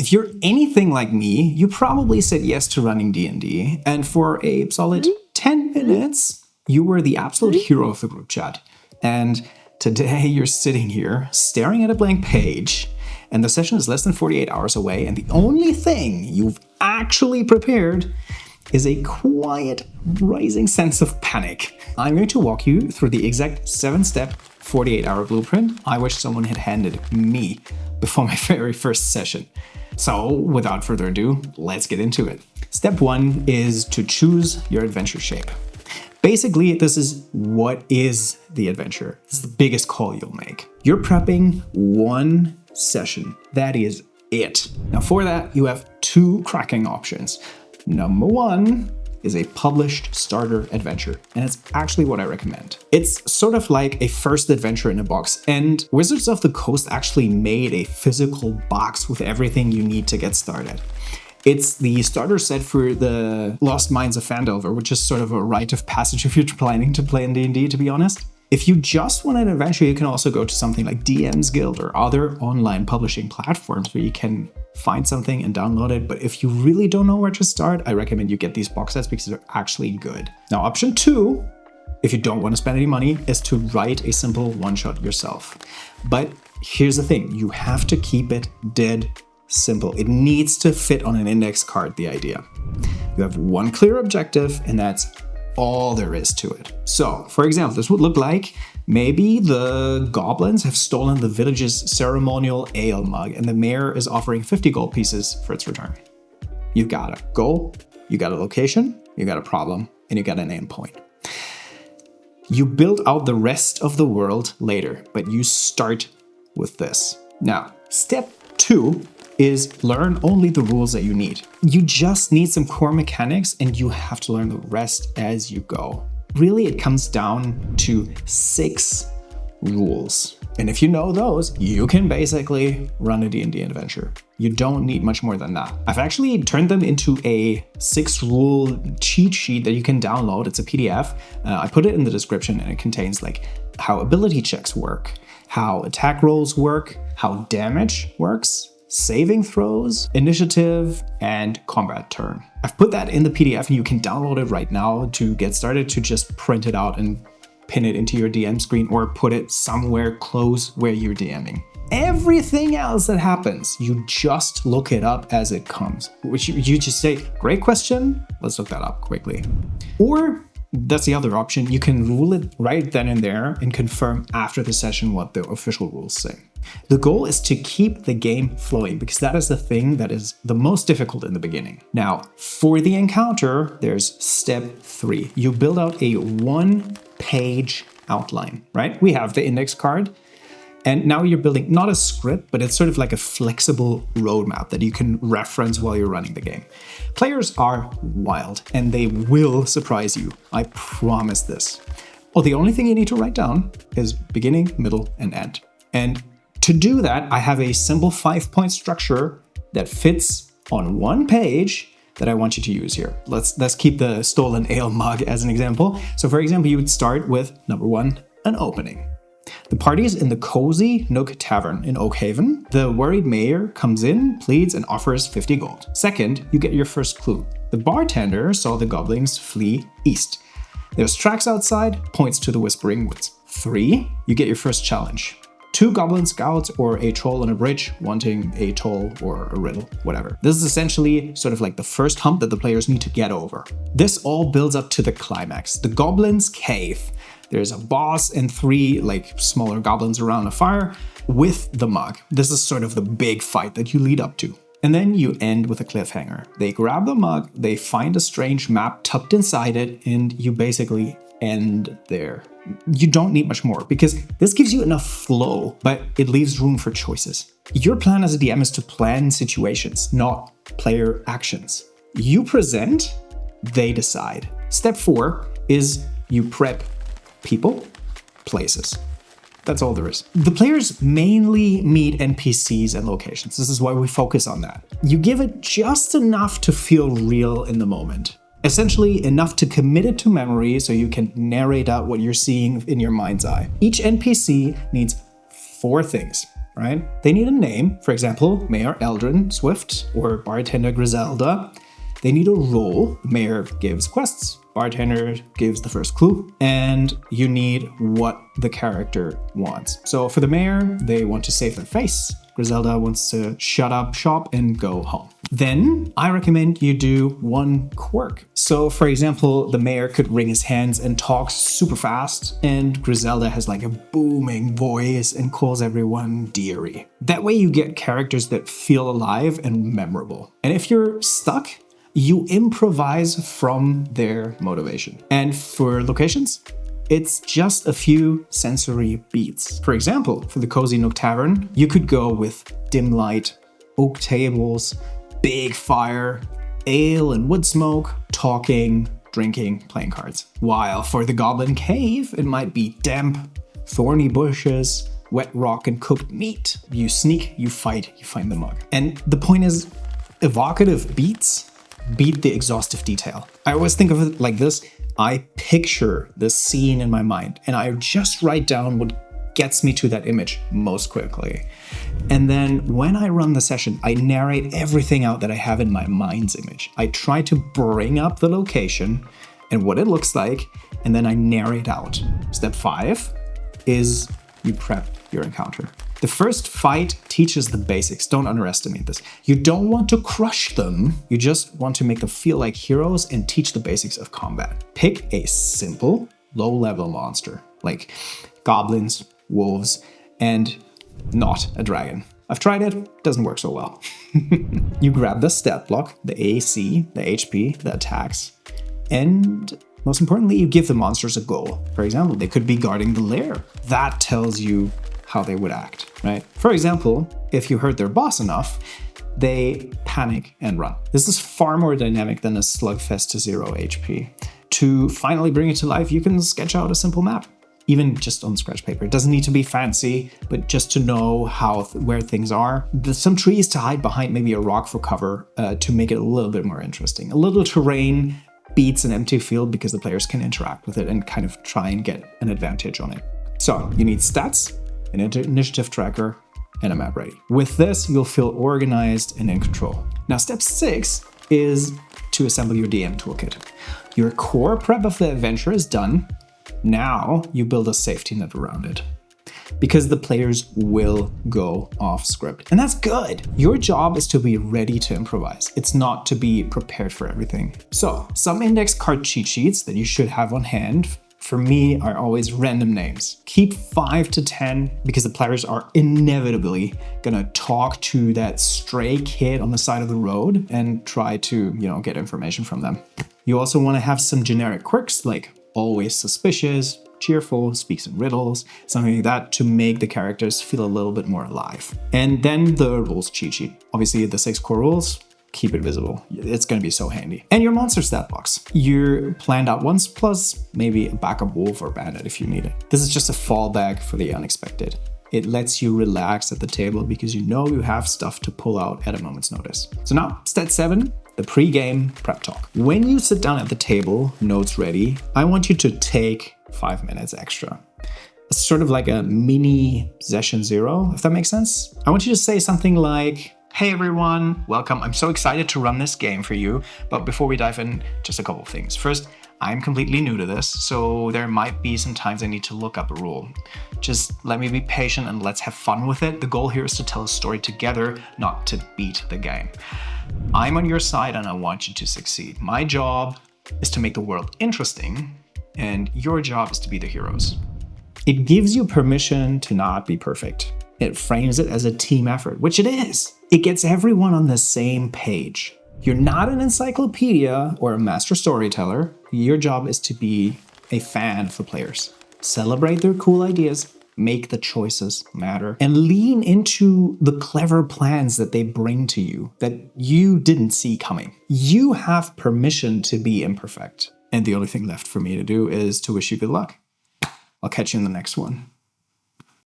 If you're anything like me, you probably said yes to running D&D, and for a solid 10 minutes, you were the absolute hero of the group chat. And today you're sitting here staring at a blank page, and the session is less than 48 hours away, and the only thing you've actually prepared is a quiet, rising sense of panic. I'm going to walk you through the exact 7-step, 48-hour blueprint I wish someone had handed me before my very first session. So, without further ado, let's get into it. Step 1 is to choose your adventure shape. Basically, this is what is the adventure. This is the biggest call you'll make. You're prepping one session. That is it. Now, for that, you have 2 cracking options. Number 1 is a published starter adventure, and it's actually what I recommend. It's sort of like a first adventure in a box, and Wizards of the Coast actually made a physical box with everything you need to get started. It's the starter set for the Lost Mines of Phandelver, which is sort of a rite of passage if you're planning to play in D&D, to be honest. If you just want an adventure, you can also go to something like DM's Guild or other online publishing platforms where you can find something and download it. But if you really don't know where to start, I recommend you get these box sets because they're actually good. Now, option 2, if you don't want to spend any money, is to write a simple one-shot yourself. But here's the thing, you have to keep it dead simple. It needs to fit on an index card, the idea. You have one clear objective, and that's all there is to it. So, for example, this would look like maybe the goblins have stolen the village's ceremonial ale mug, and the mayor is offering 50 gold pieces for its return. You've got a goal, you got a location, you got a problem, and you got an aim point. You build out the rest of the world later, but you start with this. Now, step 2 is learn only the rules that you need. You just need some core mechanics, and you have to learn the rest as you go. Really, it comes down to 6 rules. And if you know those, you can basically run a D&D adventure. You don't need much more than that. I've actually turned them into a 6-rule cheat sheet that you can download. It's a PDF. I put it in the description, and it contains like how ability checks work, how attack rolls work, how damage works, saving throws, initiative, and combat turn. I've put that in the PDF, and you can download it right now to get started, to just print it out and pin it into your DM screen or put it somewhere close where you're DMing. Everything else that happens, you just look it up as it comes. Which you just say, great question, let's look that up quickly. Or that's the other option, you can rule it right then and there and confirm after the session what the official rules say. The goal is to keep the game flowing, because that is the thing that is the most difficult in the beginning. Now, for the encounter, there's step 3. You build out a 1-page outline, right? We have the index card, and now you're building not a script, but it's sort of like a flexible roadmap that you can reference while you're running the game. Players are wild, and they will surprise you. I promise this. Well, the only thing you need to write down is beginning, middle, and end. And to do that, I have a simple 5-point structure that fits on 1 page that I want you to use here. Let's keep the stolen ale mug as an example. So for example, you would start with number 1, an opening. The party is in the cozy Nook Tavern in Oakhaven. The worried mayor comes in, pleads, and offers 50 gold. Second, you get your first clue. The bartender saw the goblins flee east. There's tracks outside, points to the Whispering Woods. 3, you get your first challenge. 2 goblin scouts or a troll on a bridge wanting a toll or a riddle, whatever. This is essentially sort of like the first hump that the players need to get over. This all builds up to the climax, the Goblin's Cave. There's a boss and 3 like smaller goblins around a fire with the mug. This is sort of the big fight that you lead up to. And then you end with a cliffhanger. They grab the mug, they find a strange map tucked inside it, and you basically end there. You don't need much more, because this gives you enough flow, but it leaves room for choices. Your plan as a DM is to plan situations, not player actions. You present, they decide. Step 4 is you prep people, places. That's all there is. The players mainly meet NPCs and locations. This is why we focus on that. You give it just enough to feel real in the moment. Essentially enough to commit it to memory so you can narrate out what you're seeing in your mind's eye. Each NPC needs 4 things. right? They need a name, for example, Mayor Eldrin Swift or Bartender Griselda. They need a role. Mayor gives quests, bartender gives the first clue, and you need what the character wants. So for the mayor, they want to save their face. Griselda wants to shut up shop and go home. Then I recommend you do one quirk. So for example, the mayor could wring his hands and talk super fast, and Griselda has like a booming voice and calls everyone dearie. That way you get characters that feel alive and memorable. And if you're stuck, you improvise from their motivation. And for locations, it's just a few sensory beats. For example, for the Cozy Nook Tavern, you could go with dim light, oak tables, big fire, ale and wood smoke, talking, drinking, playing cards. While for the Goblin Cave, it might be damp, thorny bushes, wet rock and cooked meat. You sneak, you fight, you find the mug. And the point is, evocative beats beat the exhaustive detail. I always think of it like this. I picture the scene in my mind and I just write down what gets me to that image most quickly. And then when I run the session, I narrate everything out that I have in my mind's image. I try to bring up the location and what it looks like, and then I narrate out. Step 5 is you prep your encounter. The first fight teaches the basics. Don't underestimate this. You don't want to crush them. You just want to make them feel like heroes and teach the basics of combat. Pick a simple, low-level monster, like goblins, wolves, and not a dragon. I've tried it, doesn't work so well. You grab the stat block, the AC, the HP, the attacks, and most importantly, you give the monsters a goal. For example, they could be guarding the lair. That tells you how they would act, right? For example, if you hurt their boss enough, they panic and run. This is far more dynamic than a slugfest to 0 HP. To finally bring it to life, you can sketch out a simple map, even just on scratch paper. It doesn't need to be fancy, but just to know where things are. There's some trees to hide behind, maybe a rock for cover, to make it a little bit more interesting. A little terrain beats an empty field because the players can interact with it and kind of try and get an advantage on it. So you need stats, an initiative tracker, and a map ready. With this, you'll feel organized and in control. Now, step 6 is to assemble your DM toolkit. Your core prep of the adventure is done. Now you build a safety net around it, because the players will go off script. And that's good. Your job is to be ready to improvise. It's not to be prepared for everything. So some index card cheat sheets that you should have on hand, for me, are always random names. Keep 5 to 10 because the players are inevitably gonna talk to that stray kid on the side of the road and try to, get information from them. You also want to have some generic quirks like always suspicious, cheerful, speaks in riddles, something like that, to make the characters feel a little bit more alive. And then the rules cheat sheet. Obviously the 6 core rules, keep it visible. It's going to be so handy. And your monster stat box. You're planned out once, plus maybe a backup wolf or bandit if you need it. This is just a fallback for the unexpected. It lets you relax at the table because you know you have stuff to pull out at a moment's notice. So now, stat 7, the pre-game prep talk. When you sit down at the table, notes ready, I want you to take 5 minutes extra. It's sort of like a mini session 0, if that makes sense. I want you to say something like, "Hey everyone, welcome. I'm so excited to run this game for you. But before we dive in, just a couple of things. First, I'm completely new to this, so there might be some times I need to look up a rule. Just let me be patient and let's have fun with it. The goal here is to tell a story together, not to beat the game. I'm on your side and I want you to succeed. My job is to make the world interesting, and your job is to be the heroes." It gives you permission to not be perfect. It frames it as a team effort, which it is. It gets everyone on the same page. You're not an encyclopedia or a master storyteller. Your job is to be a fan of the players. Celebrate their cool ideas, make the choices matter, and lean into the clever plans that they bring to you that you didn't see coming. You have permission to be imperfect. And the only thing left for me to do is to wish you good luck. I'll catch you in the next one.